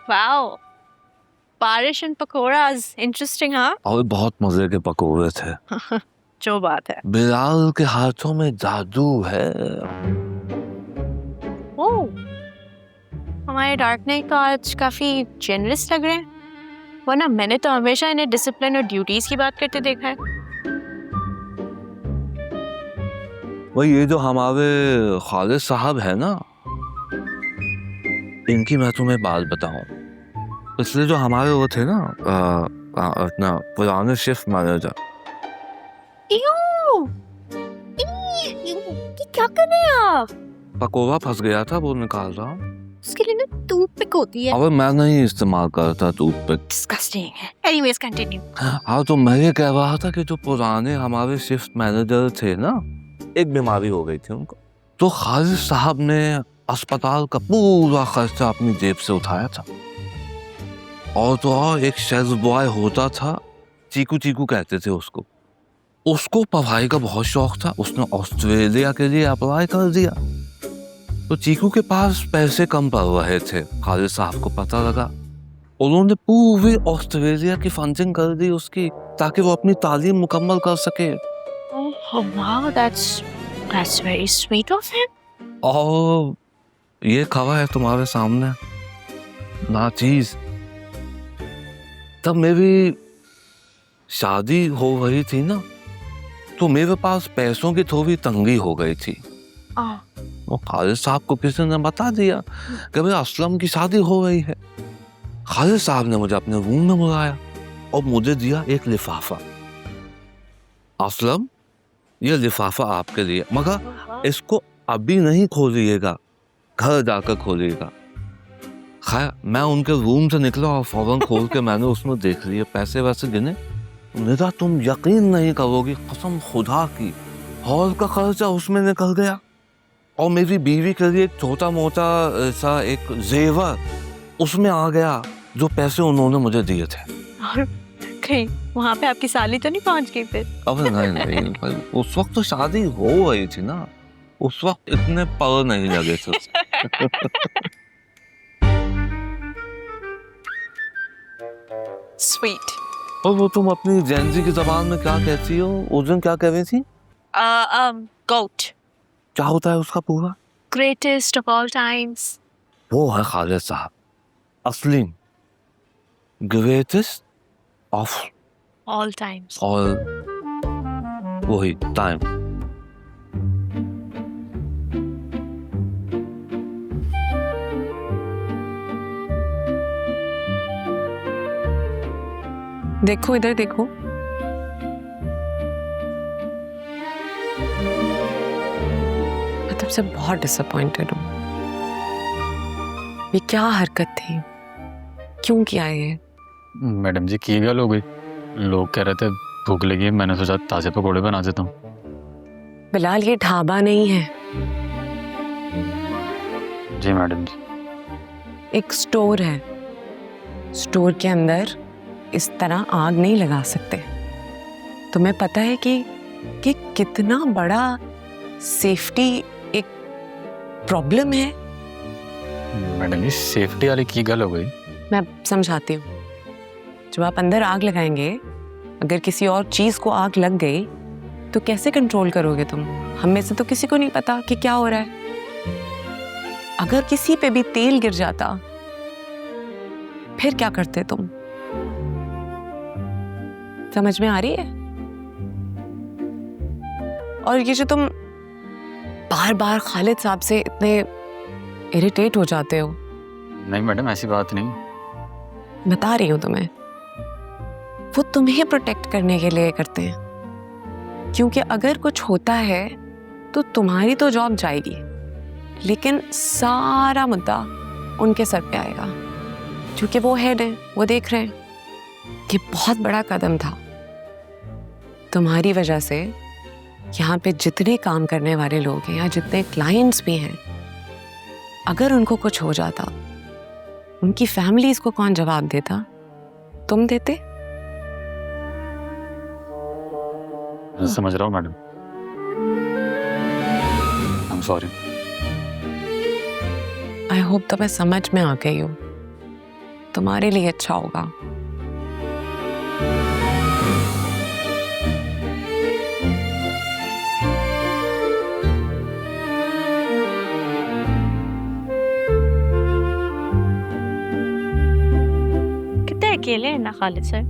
Wow, बारिश and pakoras, interesting हाँ। और बहुत मजे के पकोड़े थे। जो बात है। बिलाल के हाथों में जादू है। ओह, हमारे डार्क नाइट तो आज काफी जेनरस लग रहे हैं, वरना मैंने तो हमेशा इन्हें डिसिप्लिन और ड्यूटीज की बात करते देखा है। वही ये जो हमारे खालिद साहब है ना, इनकी मैं तुम्हें बात बताऊं। इसलिए जो हमारे वो थे ना अपना पुराने शिफ्ट मैनेजर, ये क्या कर रहे हैं आप? पकोड़ा फंस गया था, वो निकाल रहा हूँ। उसके लिए ना टूथपिक होती है। अब मैं नहीं इस्तेमाल करता टूथपिक। डिस्गस्टिंग है। Anyways continue. हाँ, तो मैं ये कह रहा था कि जो पुराने हमारे शिफ्ट मैनेजर थे ना, एक बीमारी हो गई थी उनको, तो खालिद साहब ने अस्पताल का पूरा खर्चा अपनी जेब से उठाया था। और तो और एक शेल्फ बॉय होता था, चीकू चीकू कहते थे उसको। उसको पढ़ाई का बहुत शौक था, उसने ऑस्ट्रेलिया के लिए अप्लाई कर दिया। तो चीकू के पास पैसे कम पड़ रहे थे, खालिद साहब को पता लगा। उन्होंने पूरी ऑस्ट्रेलिया की फंडिंग कर दी उसकी, ताकि वो अपनी तालीम मुकम्मल कर सके। Oh wow, that's very sweet of him. और ये खबर है तुम्हारे सामने ना चीज। तब मेरी शादी हो गई थी ना, तो मेरे पास पैसों की थोड़ी तंगी हो गई थी। और खालिद साहब को किसी ने बता दिया कि भाई असलम की शादी हो गई है। खालिद साहब ने मुझे अपने रूम में बुलाया और मुझे दिया एक लिफाफा। असलम, ये लिफाफा आपके लिए, मगर इसको अभी नहीं खोलिएगा, घर जाकर खोलिएगा। खैर, मैं उनके रूम से निकला और फौरन खोल के मैंने उसमें देख लिए, पैसे वैसे गिने। निदा, तुम यकीन नहीं करोगी, कसम खुदा की, हॉल का खर्चा उसमें निकल गया। और मेरी बीवी के लिए एक छोटा मोटा सा एक जेवर उसमें आ गया, जो पैसे उन्होंने मुझे दिए थे। और कहीं वहाँ पे आपकी साली तो नहीं पहुँच गई फिर? अब नहीं, उस वक्त तो शादी हो गई थी ना, उस वक्त इतने पर नहीं लगे थे। स्वीट। और वो तुम अपनी जैनजी की जबान में क्या कहती हो? उस दिन क्या कह रही थी? गोट। क्या होता है उसका पूरा? Greatest of all times. वो है खालिद साहब, असली greatest of all times. All, वही टाइम। देखो इधर देखो, मैं तुमसे बहुत डिसअपॉइंटेड हूँ। ये क्या हरकत थी, क्यों किया ये? मैडम जी की गल हो गई, लोग कह रहे थे भूख लगी है, मैंने सोचा ताजे पकोड़े बना देता हूँ। बिलाल, ये ढाबा नहीं है। जी मैडम जी। एक स्टोर है, स्टोर के अंदर इस तरह आग नहीं लगा सकते। तुम्हें पता है कि कितना बड़ा सेफ्टी एक प्रॉब्लम है? मैडम जी सेफ्टी वाली की गल हो गई। मैं समझाती हूँ। जब आप अंदर आग लगाएंगे, अगर किसी और चीज को आग लग गई तो कैसे कंट्रोल करोगे तुम? हम में से तो किसी को नहीं पता कि क्या हो रहा है। अगर किसी पे भी तेल गिर जाता फिर क्या करते तुम? समझ में आ रही है? और ये जो तुम बार बार खालिद साहब से इतने इरिटेट हो जाते हो। नहीं मैडम, ऐसी बात नहीं। बता रही हूं तुम्हें, वो तुम्हें प्रोटेक्ट करने के लिए करते हैं। क्योंकि अगर कुछ होता है तो तुम्हारी तो जॉब जाएगी, लेकिन सारा मुद्दा उनके सर पे आएगा, क्योंकि वो हेड है, वो देख रहे हैं। ये बहुत बड़ा कदम था। तुम्हारी वजह से यहाँ पे जितने काम करने वाले लोग हैं या जितने क्लाइंट्स भी हैं, अगर उनको कुछ हो जाता, उनकी फैमिलीज को कौन जवाब देता? तुम देते? मैं समझ रहा हूँ madam, I am sorry. I hope तुम्हें समझ में आ गई हो। तुम्हारे लिए अच्छा होगा। कितने अकेले हैं ना खालिद सर?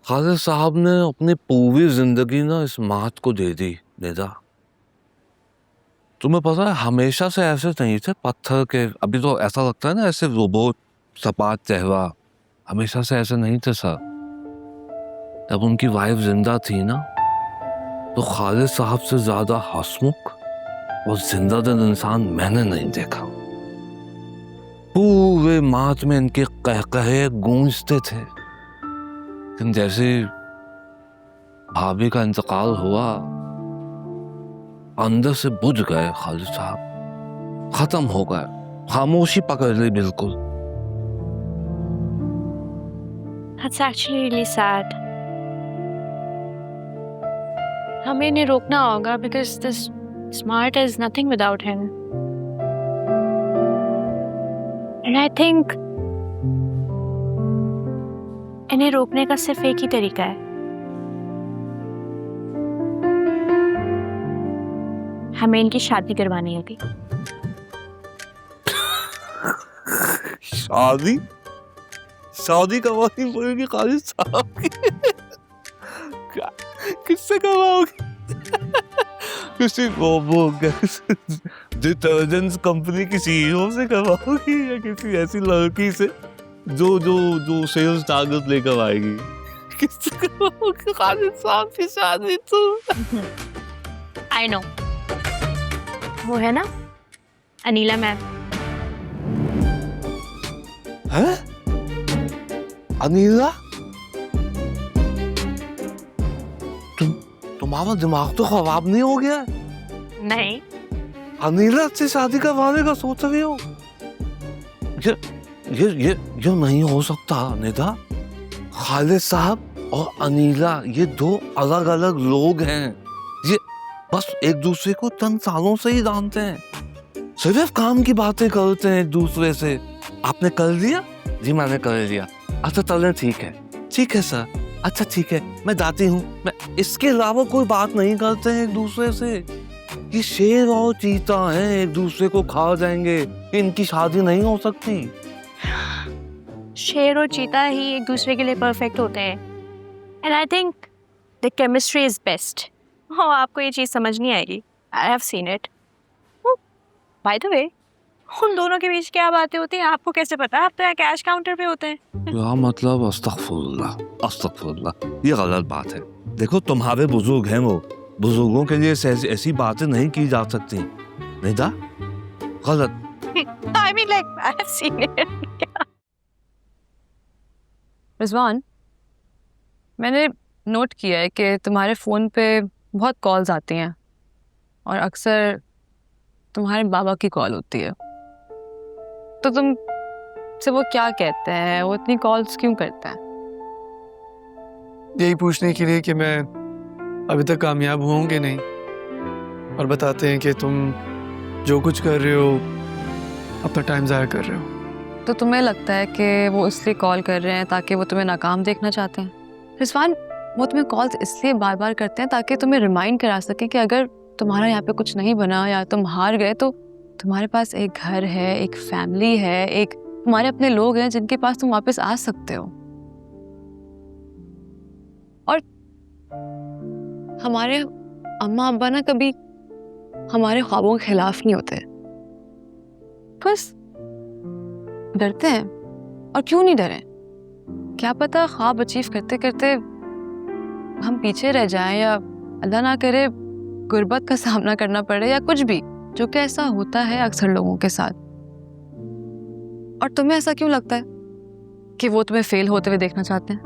खालिद साहब ने अपनी पूरी जिंदगी ना इस मात को दे दी निदा। तुम्हें पता है हमेशा से ऐसे नहीं थे पत्थर के, अभी तो ऐसा लगता है ना ऐसे रोबोट सपाट चेहरा, हमेशा से ऐसे नहीं थे सर। जब उनकी वाइफ जिंदा थी ना तो खालिद साहब से ज्यादा हंसमुख और जिंदा दिल इंसान मैंने नहीं देखा। पूरे मात में इनके कहकहे गूंजते थे, लेकिन जैसे भाभी का इंतकाल हुआ अंदर से बुझ गए खालिद साहब, खत्म हो गए, खामोशी पकड़ ली बिल्कुल। That's actually really sad. हमें इन्हें रोकना होगा because this smart is nothing without him. And I think इन्हें रोकने का सिर्फ एक ही तरीका है, हमें इनकी शादी करवानी होगी। शादी शादी करवानी पड़ेगी खालिद साहब की? किससे करवाओगी? किसी वो डिटर्जेंट कंपनी की सीईओ से करवाओगी या किसी ऐसी लड़की से जो जो जो सेल्स टारगेट लेकर आएगी? किससे करवाओगी खालिद साहब की शादी? तो I know. वो है ना अनीला मैम। है अनीला? तुम्हारा दिमाग तो खराब नहीं हो गया? नहीं, अनीला से शादी करवाने का सोच रही हो? ये नहीं हो सकता निदा। खालिद साहब और अनीला ये दो अलग अलग लोग हैं। ये बस एक दूसरे को चंद सालों से ही जानते हैं, सिर्फ काम की बातें करते हैं एक दूसरे से। आपने कर लिया? जी मैंने कर लिया। अच्छा चलें, ठीक है सर, अच्छा ठीक है मैं जाती हूँ। मैं इसके अलावा कोई बात नहीं करते हैं एक दूसरे से। ये शेर और चीता हैं, एक दूसरे को खा जाएंगे, इनकी शादी नहीं हो सकती। शेर और चीता ही एक दूसरे के लिए परफेक्ट होते हैं। And I think the chemistry is best. हो आपको ये चीज़ समझ नहीं आएगी, I have seen it. By the way, उन दोनों के बीच क्या बातें होती हैं आपको कैसे पता? आप तो यहाँ कैश काउंटर पे होते हैं। क्या मतलब? अस्तगफुरुल्लाह, ये गलत बात है। देखो तुम्हारे बुजुर्ग हैं, वो बुजुर्गों के लिए ऐसी बातें नहीं की जा सकती। निदा गलत। I mean like I have seen it. Rizwan, मैंने नोट किया है कि तुम्हारे फ़ोन पे बहुत कॉल्स आती हैं और अक्सर तुम्हारे बाबा की कॉल होती है। तो तुम से वो क्या कहते हैं, वो इतनी कॉल्स क्यों करते हैं? यही पूछने के लिए कि मैं अभी तक कामयाब हुआ कि नहीं, और बताते हैं कि तुम जो कुछ कर रहे हो अपना टाइम ज़ाया कर रहे हो। तो तुम्हें लगता है कि वो इसलिए कॉल कर रहे हैं ताकि वो तुम्हें नाकाम देखना चाहते हैं? रिजवान, वो तुम्हें कॉल्स इसलिए बार बार करते हैं ताकि तुम्हें रिमाइंड करा सके कि अगर तुम्हारा यहाँ पे कुछ नहीं बना या तुम हार गए तो तुम्हारे पास एक घर है, एक फैमिली है, एक तुम्हारे अपने लोग हैं जिनके पास तुम वापस आ सकते हो। और हमारे अम्मा अब्बा ना कभी हमारे ख्वाबों के खिलाफ नहीं होते, बस डरते हैं। और क्यों नहीं डरे? क्या पता ख्वाब अचीव करते करते हम पीछे रह जाएं या अल्लाह ना करे गुर्बत का सामना करना पड़े या कुछ भी, जो कि ऐसा होता है अक्सर लोगों के साथ। और तुम्हें ऐसा क्यों लगता है कि वो तुम्हें फेल होते हुए देखना चाहते हैं?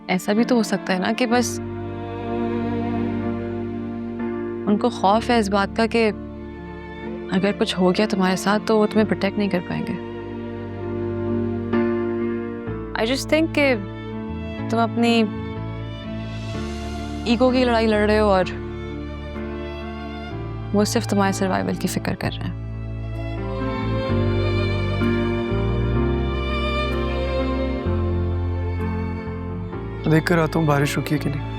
ऐसा भी तो हो सकता है ना कि बस उनको खौफ है इस बात का कि अगर कुछ हो गया तुम्हारे साथ तो वो तुम्हें प्रोटेक्ट नहीं कर पाएंगे। आई जस्ट थिंक कि तुम अपनी ईगो की लड़ाई लड़ रहे हो और वो सिर्फ तुम्हारे सर्वाइवल की फिक्र कर रहे हैं। देख कर आता हूँ बारिश रुकी है कि नहीं।